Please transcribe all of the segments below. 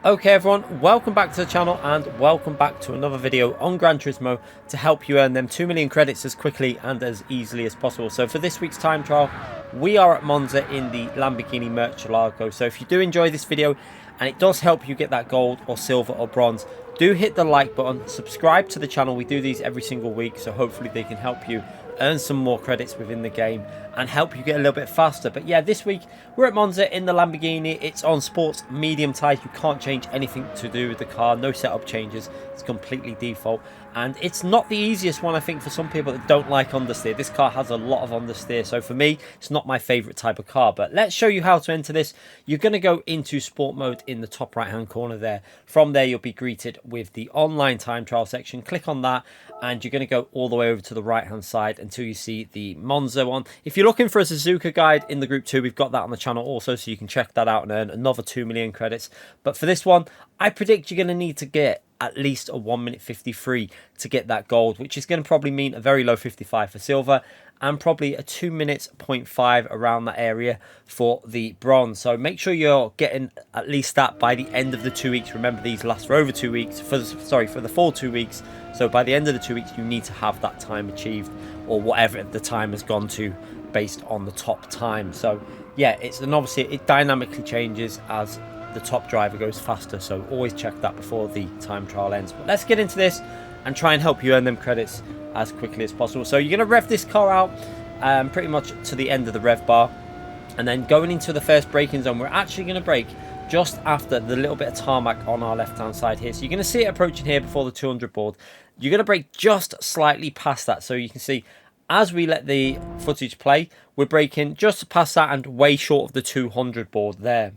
Okay everyone, welcome back to the channel and welcome back to another video on Gran Turismo to help you earn them 2 million credits as quickly and as easily as possible. So for this week's time trial, we are at Monza in the Lamborghini Murcielago. So if you do enjoy this video and it does help you get that gold or silver or bronze, do hit the like button, subscribe to the channel. We do these every single week, so hopefully they can help you earn some more credits within the game and help you get a little bit faster. But yeah, this week we're at Monza in the Lamborghini. It's on sports medium type. You can't change anything to do with the car, no setup changes, it's completely default, and it's not the easiest one, I think, for some people that don't like understeer. This car has a lot of understeer, so for me it's not my favorite type of car. But let's show you how to enter this. You're going to go into sport mode in the top right hand corner there. From there you'll be greeted with the online time trial section. Click on that and you're going to go all the way over to the right hand side until you see the Monza one. If you're looking for a Suzuka guide in the group 2, we've got that on the channel also, so you can check that out and earn another 2 million credits. But for this one, I predict you're going to need to get at least a 1:53 to get that gold, which is going to probably mean a very low 55 for silver and probably a 2:05 around that area for the bronze. So make sure you're getting at least that by the end of the 2 weeks. Remember, these last for over 2 weeks, for the full 2 weeks. So by the end of the 2 weeks you need to have that time achieved, or whatever the time has gone to based on the top time. So yeah, and obviously it dynamically changes as the top driver goes faster, so always check that before the time trial ends. But let's get into this and try and help you earn them credits as quickly as possible. So you're going to rev this car out pretty much to the end of the rev bar, and then going into the first braking zone, we're actually going to brake just after the little bit of tarmac on our left hand side here. So you're going to see it approaching here before the 200 board. You're going to brake just slightly past that, so you can see as we let the footage play, we're braking just past that and way short of the 200 board there.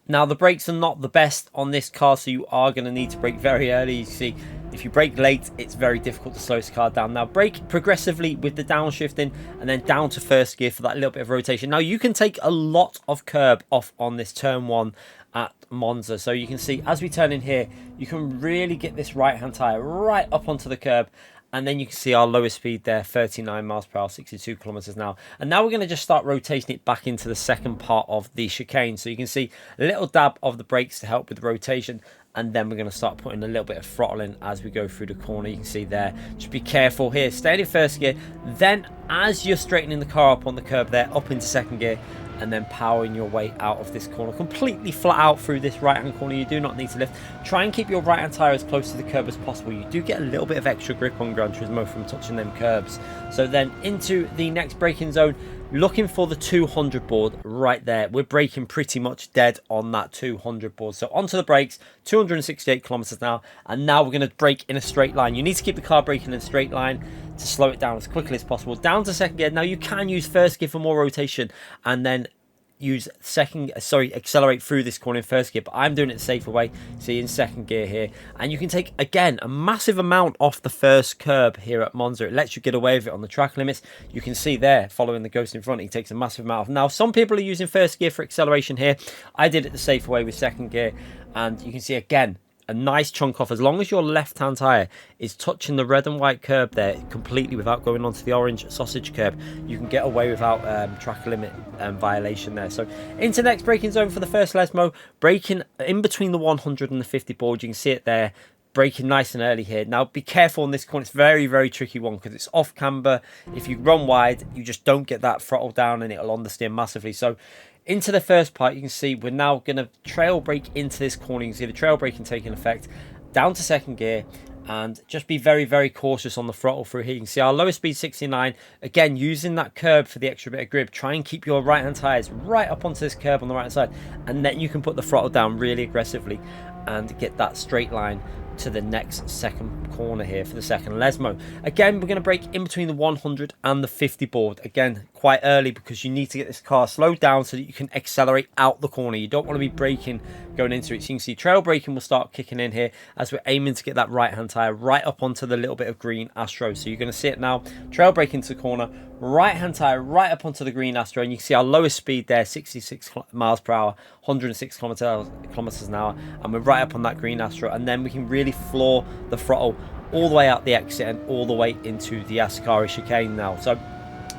Now the brakes are not the best on this car, so you are going to need to brake very early. You see, if you brake late, it's very difficult to slow this car down. Now brake progressively with the downshifting and then down to first gear for that little bit of rotation. Now you can take a lot of curb off on this turn 1 at Monza. So you can see as we turn in here, you can really get this right hand tyre right up onto the curb. And then you can see our lowest speed there, 39 miles per hour, 62 kilometers an hour. And now we're going to just start rotating it back into the second part of the chicane. So you can see a little dab of the brakes to help with the rotation. And then we're going to start putting a little bit of throttle in as we go through the corner. You can see there, just be careful here, stay in first gear. Then as you're straightening the car up on the curb there, up into second gear, and then powering your way out of this corner, completely flat out through this right hand corner. You do not need to lift. Try and keep your right hand tyre as close to the curb as possible. You do get a little bit of extra grip on Gran Turismo from touching them curbs. So then into the next braking zone, looking for the 200 board right there. We're braking pretty much dead on that 200 board. So onto the brakes, 268 kilometers an hour, and now we're going to brake in a straight line. You need to keep the car braking in a straight line to slow it down as quickly as possible. Down to second gear. Now you can use first gear for more rotation and then use accelerate through this corner in first gear, but I'm doing it the safer way. See, in second gear here, and you can take again a massive amount off the first curb here at Monza. It lets you get away with it on the track limits. You can see there, following the ghost in front, he takes a massive amount off. Now some people are using first gear for acceleration here. I did it the safer way with second gear, and you can see again a nice chunk off. As long as your left hand tyre is touching the red and white curb there completely without going onto the orange sausage curb, you can get away without track limit violation there. So into the next braking zone for the first Lesmo, braking in between the 100 and the 50 board. You can see it there, braking nice and early here. Now be careful on this corner, it's very, very tricky one because it's off camber. If you run wide, you just don't get that throttle down and it'll understeer massively. So into the first part, you can see we're now going to trail brake into this corner. You can see the trail braking taking effect. Down to second gear, and just be very, very cautious on the throttle through here. You can see our lowest speed 69. Again, using that curb for the extra bit of grip. Try and keep your right hand tyres right up onto this curb on the right hand side, and then you can put the throttle down really aggressively and get that straight line to the next second corner here for the second Lesmo. Again, we're going to brake in between the 100 and the 50 board. Again, quite early because you need to get this car slowed down so that you can accelerate out the corner. You don't want to be braking going into it. So you can see trail braking will start kicking in here as we're aiming to get that right hand tyre right up onto the little bit of green Astro. So you're going to see it now, trail brake into the corner, right hand tyre right up onto the green Astro, and you can see our lowest speed there, 66 miles per hour, 106 kilometers an hour, and we're right up on that green Astro. And then we can really floor the throttle all the way out the exit and all the way into the Ascari chicane now. So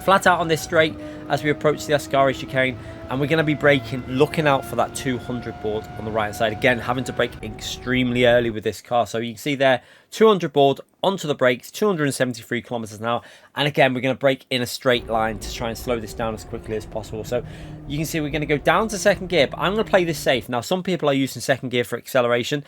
flat out on this straight, as we approach the Ascari chicane, and we're going to be braking, looking out for that 200 board on the right hand side. Again, having to brake extremely early with this car. So you can see there, 200 board onto the brakes, 273 kilometers an hour. And again, we're going to brake in a straight line to try and slow this down as quickly as possible. So you can see we're going to go down to second gear, but I'm going to play this safe. Now, some people are using second gear for acceleration.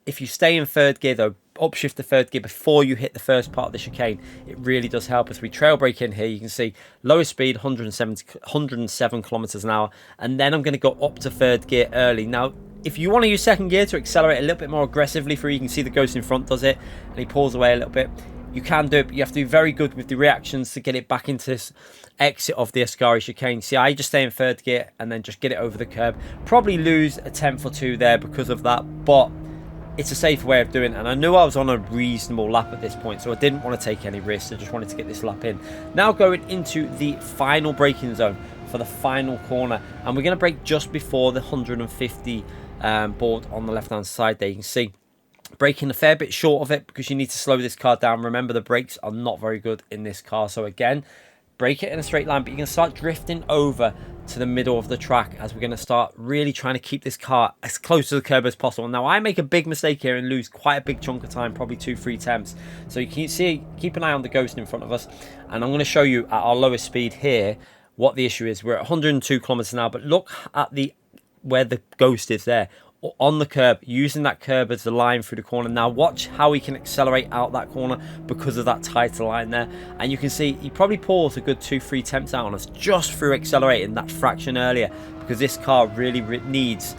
If you stay in third gear though, upshift to third gear before you hit the first part of the chicane, it really does help us. We trail brake in here, you can see lowest speed 107 kilometers an hour, and then I'm going to go up to third gear early. Now if you want to use second gear to accelerate a little bit more aggressively through, you can see the Ghost in front does it and he pulls away a little bit. You can do it, but you have to be very good with the reactions to get it back into this exit of the Ascari chicane. See, I just stay in third gear and then just get it over the curb. Probably lose a tenth or two there because of that, but it's a safer way of doing it. And I knew I was on a reasonable lap at this point, so I didn't want to take any risks. I just wanted to get this lap in. Now going into the final braking zone for the final corner, and we're going to brake just before the 150 board on the left hand side there. You can see braking a fair bit short of it because you need to slow this car down. Remember, the brakes are not very good in this car, so again, brake it in a straight line, but you're going to start drifting over to the middle of the track as we're going to start really trying to keep this car as close to the curb as possible. Now I make a big mistake here and lose quite a big chunk of time, probably 2-3 tenths. So you can see, keep an eye on the Ghost in front of us, and I'm going to show you at our lowest speed here what the issue is. We're at 102 kilometers an hour, but look at the where the Ghost is there on the curb, using that curb as the line through the corner. Now watch how he can accelerate out that corner because of that tighter line there, and you can see he probably pulls a good 2-3 tenths out on us just through accelerating that fraction earlier, because this car really needs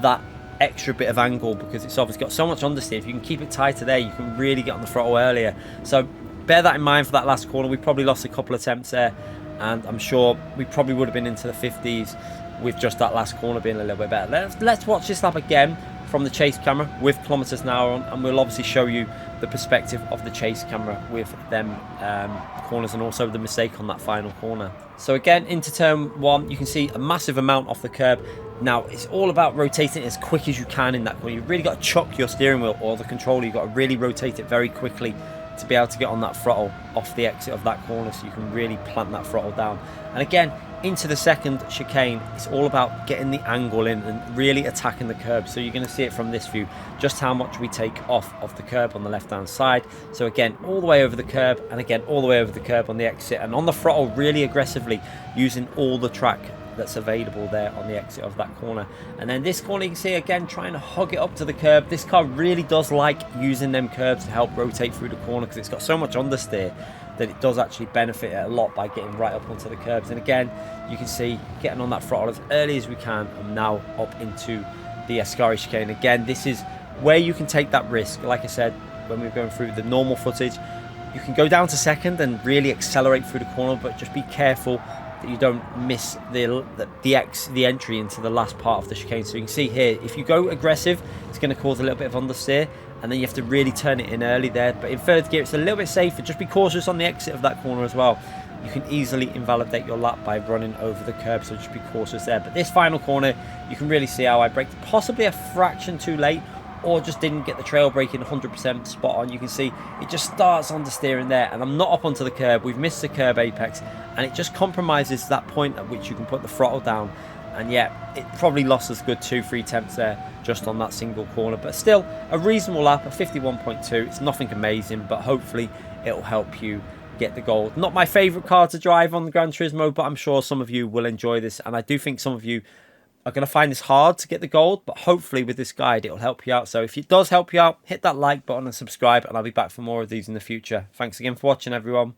that extra bit of angle because it's obviously got so much understeer. If you can keep it tighter there, you can really get on the throttle earlier. So bear that in mind for that last corner. We probably lost a couple of attempts there, and I'm sure we probably would have been into the 50s with just that last corner being a little bit better. Let's watch this lap again from the chase camera with kilometers an hour on, and we'll obviously show you the perspective of the chase camera with them corners, and also the mistake on that final corner. So again, into turn one, you can see a massive amount off the curb. Now it's all about rotating it as quick as you can in that corner. You've really got to chuck your steering wheel or the controller. You've got to really rotate it very quickly to be able to get on that throttle off the exit of that corner, so you can really plant that throttle down. And again, into the second chicane, it's all about getting the angle in and really attacking the curb. So you're going to see it from this view, just how much we take off of the curb on the left hand side. So again, all the way over the curb, and again all the way over the curb on the exit, and on the throttle really aggressively, using all the track that's available there on the exit of that corner. And then this corner, you can see again trying to hug it up to the curb. This car really does like using them curbs to help rotate through the corner because it's got so much understeer that it does actually benefit it a lot by getting right up onto the curbs. And again, you can see getting on that throttle as early as we can, and now up into the Ascari chicane. Again, this is where you can take that risk. Like I said, when we were going through the normal footage, you can go down to second and really accelerate through the corner, but just be careful that you don't miss the entry into the last part of the chicane. So you can see here, if you go aggressive, it's going to cause a little bit of understeer, and then you have to really turn it in early there. But in third gear, it's a little bit safer. Just be cautious on the exit of that corner as well. You can easily invalidate your lap by running over the curb, so just be cautious there. But this final corner, you can really see how I braked possibly a fraction too late, or just didn't get the trail braking 100% spot on. You can see it just starts understeering there, and I'm not up onto the curb. We've missed the curb apex, and it just compromises that point at which you can put the throttle down. And yeah, it probably lost us a good 2-3 tenths there just on that single corner, but still a reasonable lap of 51.2. It's nothing amazing, but hopefully it'll help you get the gold. Not my favorite car to drive on the Gran Turismo, but I'm sure some of you will enjoy this, and I do think some of you are going to find this hard to get the gold, but hopefully with this guide it'll help you out. So if it does help you out, hit that like button and subscribe, and I'll be back for more of these in the future. Thanks again for watching, everyone.